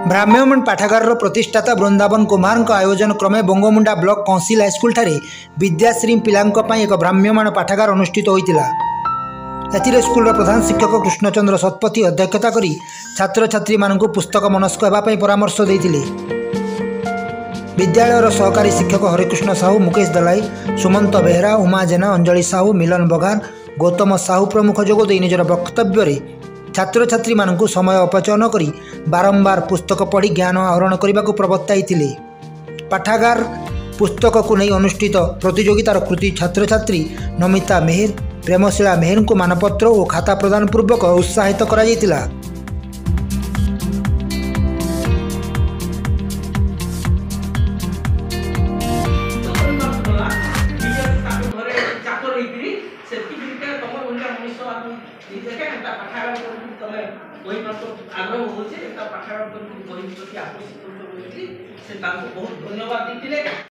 भ्राम्यमाण पाठागार प्रतिष्ठाता वृंदावन कुमार आयोजन क्रमे Bangomunda block council high school Vidyashree पिलांक एक भ्राम्यमाण पाठागार अनुष्ठित होता। स्कूल प्रधान शिक्षक कृष्णचंद्र सतपथी अध्यक्षता करी छात्र छात्री मानक पुस्तक मनस्क होगापी परामर्श देते। विद्यालयर सहकारी शिक्षक हरिकृष्ण साहू, मुकेश दलाई, सुमंत बेहरा, उमा जेना, अंजलि साहू, मिलन बघार, गौतम साहू प्रमुख जोगदे निजर वक्तव्य छात्र छात्री मानक समय अपचय न करी बारंबार पुस्तक पढ़ी ज्ञान आहरण करने को प्रवर्ताई। पाठागार पुस्तक को नहीं अनुष्ठित प्रतियोगितार कृति छात्र छात्री नमिता मेहर, प्रेमशिला मेहर को मानपत्र और खाता प्रदान पूर्वक उत्साहित करा जायतिला। आग्रह हो बहुत धन्यवाद देते।